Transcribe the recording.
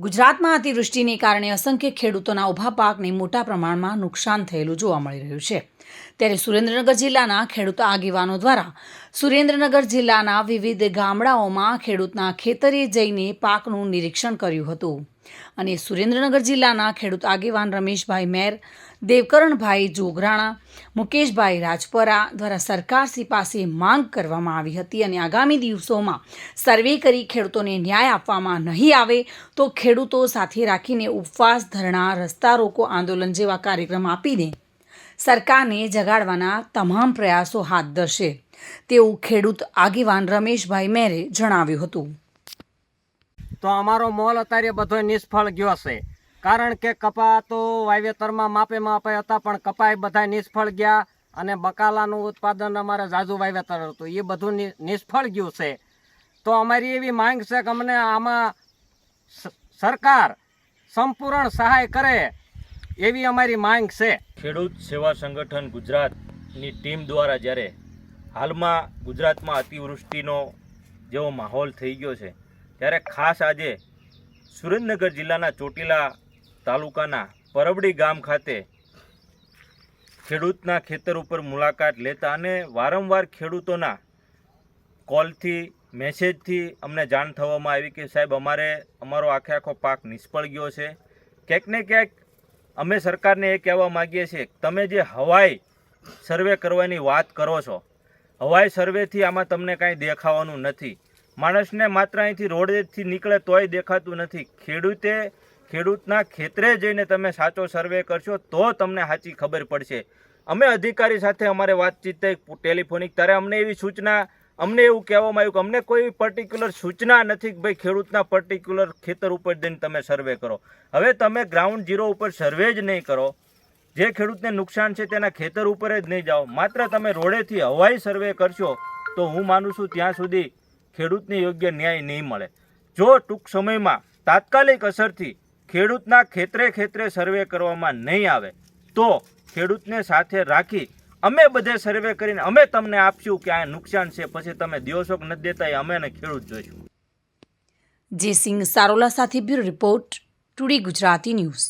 ગુજરાતમાં અતિવૃષ્ટિને કારણે અસંખ્ય ખેડૂતોના ઊભા પાકને મોટા પ્રમાણમાં નુકસાન થયેલું જોવા મળી રહ્યું છે। ત્યારે સુરેન્દ્રનગર જિલ્લાના ખેડૂત આગેવાનો દ્વારા સુરેન્દ્રનગર જિલ્લાના વિવિધ ગામડાઓમાં ખેડૂતના ખેતરે જઈને પાકનું નિરીક્ષણ કર્યું હતું અને સુરેન્દ્રનગર જિલ્લાના ખેડૂત આગેવાન રમેશભાઈ મેર, દેવકરણભાઈ જોગરાણા, મુકેશભાઈ રાજપરા દ્વારા સરકારશ્રી પાસે માંગ કરવામાં આવી હતી અને આગામી દિવસોમાં સર્વે કરી ખેડૂતોને ન્યાય આપવામાં નહીં આવે તો ખેડૂતો સાથે રાખીને ઉપવાસ, ધરણા, રસ્તા રોકો આંદોલન જેવા કાર્યક્રમ આપીને સરકારને જગાડવાના તમામ પ્રયાસો હાથ ધરશે તેવું ખેડૂત આગેવાન રમેશભાઈ મેરે જણાવ્યું હતું। તો અમારો મોલ અત્યારે બધો નિષ્ફળ ગયો છે, કારણ કે કપા તો વાવેતરમાં માપે હતા, પણ કપાય બધા નિષ્ફળ ગયા અને બકાલાનું ઉત્પાદન અમારે ઝાઝુ વાવેતર હતું, એ બધું નિષ્ફળ ગયું છે। તો અમારી એવી માંગ છે કે અમને આમાં સરકાર સંપૂર્ણ સહાય કરે એવી અમારી માંગ છે। ખેડૂત સેવા સંગઠન ગુજરાતની ટીમ દ્વારા જ્યારે હાલમાં ગુજરાતમાં અતિવૃષ્ટિનો જેવો માહોલ થઈ ગયો છે, ત્યારે ખાસ આજે સુરેન્દ્રનગર જિલ્લાના ચોટીલા તાલુકાના પરબડી ગામ ખાતે ખેડૂતના ખેતર ઉપર મુલાકાત લેતા અને વારંવાર ખેડૂતોના કોલથી, મેસેજથી અમને જાણ થવામાં આવી કે સાહેબ અમારો આખો પાક નિષ્ફળ ગયો છે। ક્યાંક ને ક્યાંક અમે સરકારને એ કહેવા માગીએ છીએ કે તમે જે હવાઈ સર્વે કરવાની વાત કરો છો, હવાઈ સર્વેથી આમાં તમને કાંઈ દેખાવાનું નથી। માણસને માત્ર અહીંથી રોડેથી નીકળે તોય દેખાતું નથી। ખેડૂતના ખેતરે જઈને તમે સાચો સર્વે કરશો તો તમને સાચી ખબર પડશે। અમે અધિકારી સાથે અમારે વાતચીત થઈ ટેલિફોનિક, ત્યારે અમને એવું કહેવામાં આવ્યું કે અમને કોઈ પર્ટિક્યુલર સૂચના નથી કે ભાઈ ખેડૂતના પર્ટિક્યુલર ખેતર ઉપર જઈને તમે સર્વે કરો। હવે તમે ગ્રાઉન્ડ ઝીરો ઉપર સર્વે જ નહીં કરો, જે ખેડૂતને નુકસાન છે તેના ખેતર ઉપર જ નહીં જાઓ, માત્ર તમે રોડેથી હવાઈ સર્વે કરશો તો હું માનું છું ત્યાં સુધી ખેડૂતને યોગ્ય ન્યાય નહીં મળે। જો ટૂંક સમયમાં તાત્કાલિક અસરથી ખેડૂતના ખેતરે સર્વે કરવામાં નહીં આવે તો ખેડૂતને સાથે રાખી અમે બધે સર્વે કરીને અમે તમને આપશું કે આ નુકસાન છે, પછી તમે દિવસો કે નથી દેતા એ અમે અને ખેડૂત જોઈશું। જે સિંહ સારોલા સાથે bureau report, today Gujarati news.